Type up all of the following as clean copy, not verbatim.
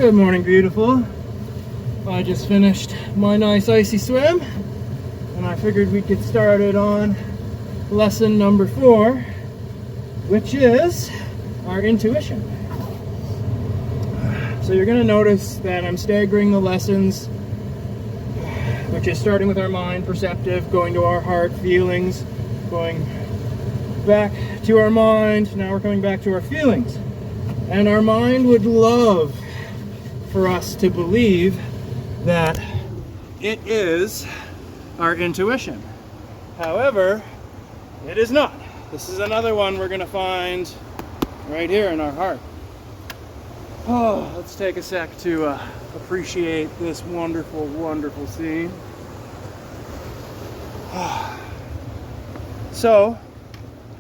Good morning, beautiful. I just finished my nice icy swim, and I figured we'd get started on lesson number 4, which is our intuition. So you're going to notice that I'm staggering the lessons, which is starting with our mind, perceptive, going to our heart, feelings, going back to our mind, now we're coming back to our feelings. And our mind would love for us to believe that it is our intuition. However, it is not. This is another one we're going to find right here in our heart. Oh, let's take a sec to appreciate this wonderful, wonderful scene. So,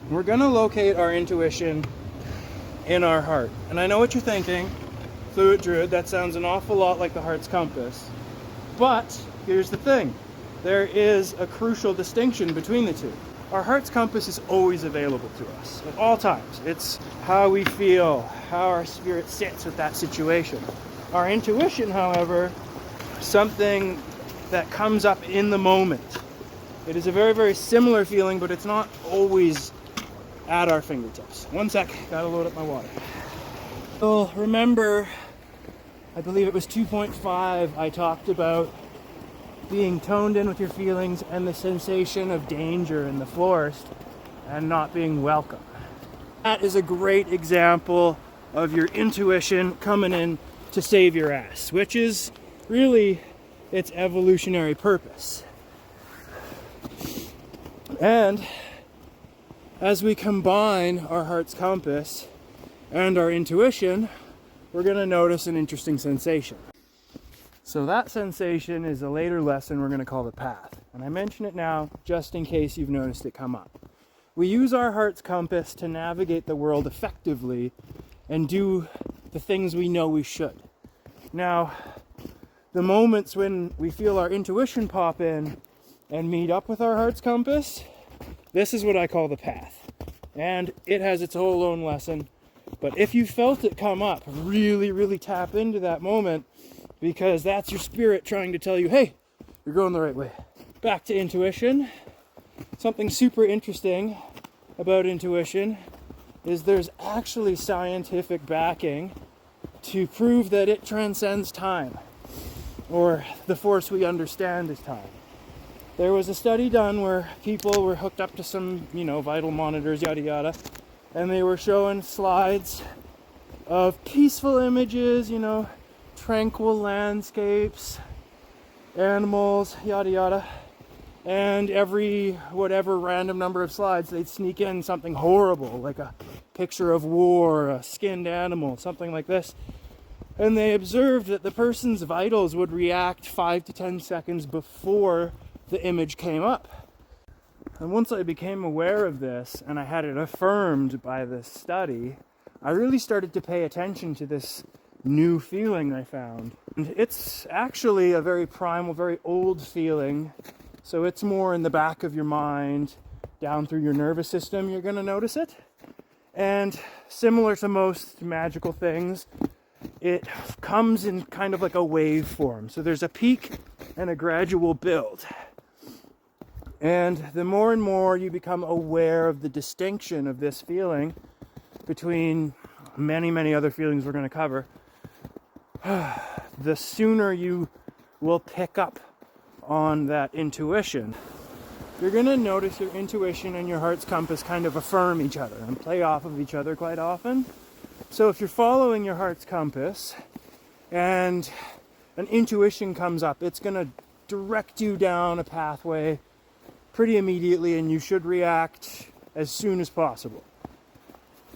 we're going to locate our intuition in our heart. And I know what you're thinking. Fluid Druid, that sounds an awful lot like the heart's compass. But here's the thing. There is a crucial distinction between the two. Our heart's compass is always available to us at all times. It's how we feel, how our spirit sits with that situation. Our intuition, however, something that comes up in the moment. It is a very, very similar feeling, but it's not always at our fingertips. One sec, gotta load up my water. So remember, I believe it was 2.5, I talked about being toned in with your feelings and the sensation of danger in the forest and not being welcome. That is a great example of your intuition coming in to save your ass, which is really its evolutionary purpose. And as we combine our heart's compass and our intuition, we're going to notice an interesting sensation. So that sensation is a later lesson we're going to call the path. And I mention it now just in case you've noticed it come up. We use our heart's compass to navigate the world effectively and do the things we know we should. Now, the moments when we feel our intuition pop in and meet up with our heart's compass, this is what I call the path. And it has its whole own lesson. But if you felt it come up, really, really tap into that moment, because that's your spirit trying to tell you, hey, you're going the right way. Back to intuition. Something super interesting about intuition is there's actually scientific backing to prove that it transcends time, or the force we understand is time. There was a study done where people were hooked up to some, vital monitors, yada yada, and they were showing slides of peaceful images, tranquil landscapes, animals, yada yada. And every whatever random number of slides, they'd sneak in something horrible, like a picture of war, a skinned animal, something like this. And they observed that the person's vitals would react 5 to 10 seconds before the image came up. And once I became aware of this, and I had it affirmed by this study, I really started to pay attention to this new feeling I found. And it's actually a very primal, very old feeling. So it's more in the back of your mind, down through your nervous system, you're going to notice it. And similar to most magical things, it comes in kind of like a wave form. So there's a peak and a gradual build. And the more and more you become aware of the distinction of this feeling between many, many other feelings we're going to cover, the sooner you will pick up on that intuition. You're going to notice your intuition and your heart's compass kind of affirm each other and play off of each other quite often. So if you're following your heart's compass and an intuition comes up, it's going to direct you down a pathway pretty immediately, and you should react as soon as possible.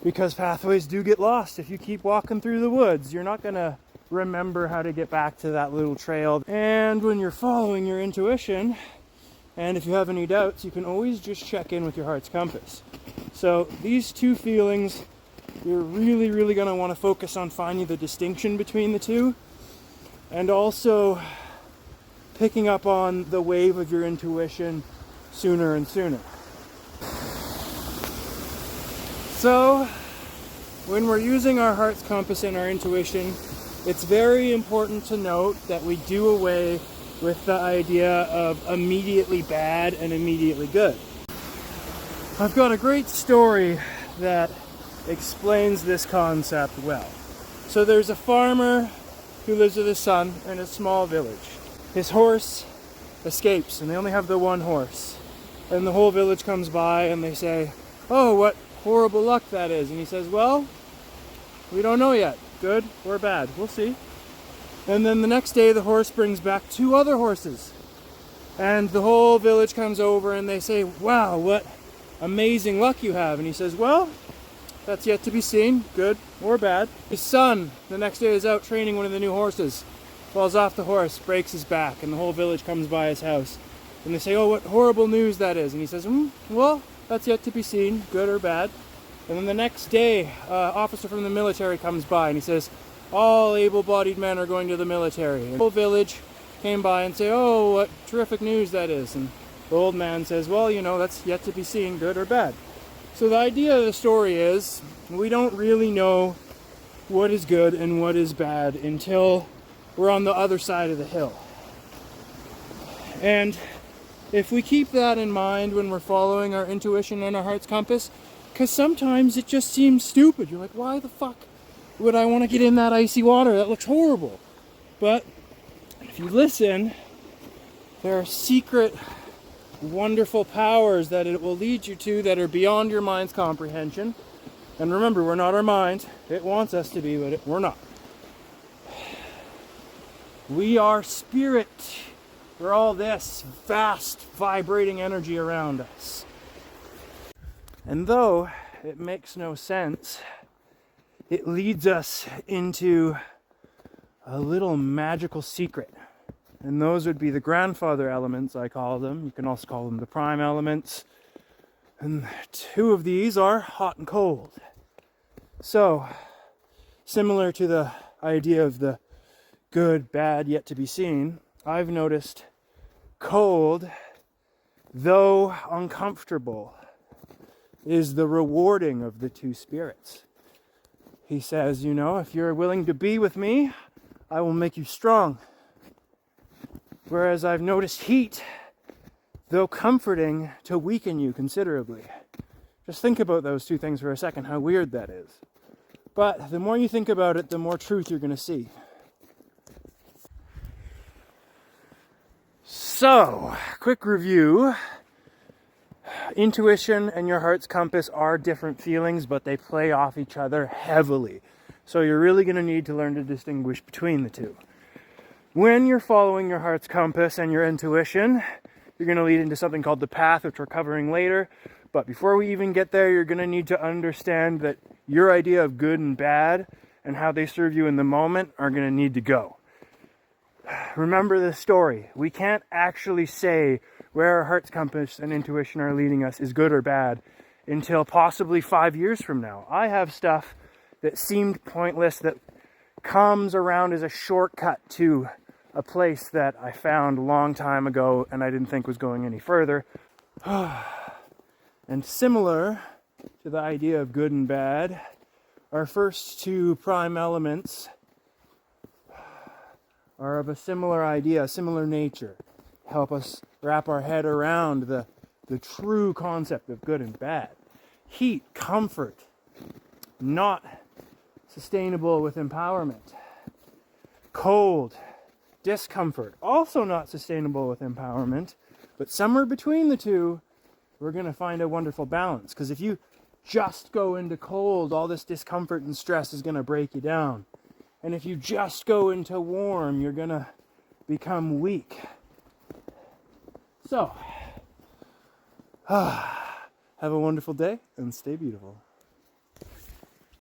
Because pathways do get lost. If you keep walking through the woods, you're not going to remember how to get back to that little trail. And when you're following your intuition, and if you have any doubts, you can always just check in with your heart's compass. So these two feelings, you're really, really going to want to focus on finding the distinction between the two, and also picking up on the wave of your intuition sooner and sooner. So when we're using our heart's compass and our intuition it's very important to note that we do away with the idea of immediately bad and immediately good. I've got a great story that explains this concept well. So there's a farmer who lives with his son in a small village. His horse escapes, and they only have the one horse. And the whole village comes by and they say, "Oh, what horrible luck that is." And he says, "Well, we don't know yet. Good or bad. We'll see." And then the next day the horse brings back 2 other horses. And the whole village comes over and they say, "Wow, what amazing luck you have." And he says, "Well, that's yet to be seen, good or bad." His son, the next day, is out training one of the new horses. Falls off the horse, breaks his back, and the whole village comes by his house. And they say, "Oh, what horrible news that is." And he says, "Well, that's yet to be seen, good or bad." And then the next day, an officer from the military comes by and he says, "All able-bodied men are going to the military." And the whole village came by and say, "Oh, what terrific news that is." And the old man says, "Well, that's yet to be seen, good or bad." So the idea of the story is, we don't really know what is good and what is bad until we're on the other side of the hill. And if we keep that in mind when we're following our intuition and our heart's compass, because sometimes it just seems stupid. You're like, why the fuck would I want to get in that icy water? That looks horrible. But if you listen, there are secret wonderful powers that it will lead you to that are beyond your mind's comprehension. And remember, we're not our mind. It wants us to be, but we're not. We are spirit. We're all this vast vibrating energy around us. And though it makes no sense, it leads us into a little magical secret. And those would be the grandfather elements, I call them. You can also call them the prime elements. And 2 of these are hot and cold. So, similar to the idea of the good, bad, yet to be seen, I've noticed cold, though uncomfortable, is the rewarding of the 2 spirits. He says, if you're willing to be with me, I will make you strong. Whereas I've noticed heat, though comforting, to weaken you considerably. Just think about those 2 things for a second, how weird that is. But the more you think about it, the more truth you're going to see. So, quick review. Intuition and your heart's compass are different feelings, but they play off each other heavily. So you're really going to need to learn to distinguish between the 2. When you're following your heart's compass and your intuition, you're going to lead into something called the path, which we're covering later. But before we even get there, you're going to need to understand that your idea of good and bad and how they serve you in the moment are going to need to go. Remember the story. We can't actually say where our heart's compass and intuition are leading us is good or bad until possibly 5 years from now. I have stuff that seemed pointless that comes around as a shortcut to a place that I found a long time ago and I didn't think was going any further. And similar to the idea of good and bad, our first 2 prime elements are of a similar idea, a similar nature. Help us wrap our head around the true concept of good and bad. Heat, comfort, not sustainable with empowerment. Cold, discomfort, also not sustainable with empowerment, but somewhere between the 2, we're going to find a wonderful balance. Because if you just go into cold, all this discomfort and stress is going to break you down. And if you just go into warm, you're going to become weak. So, have a wonderful day and stay beautiful.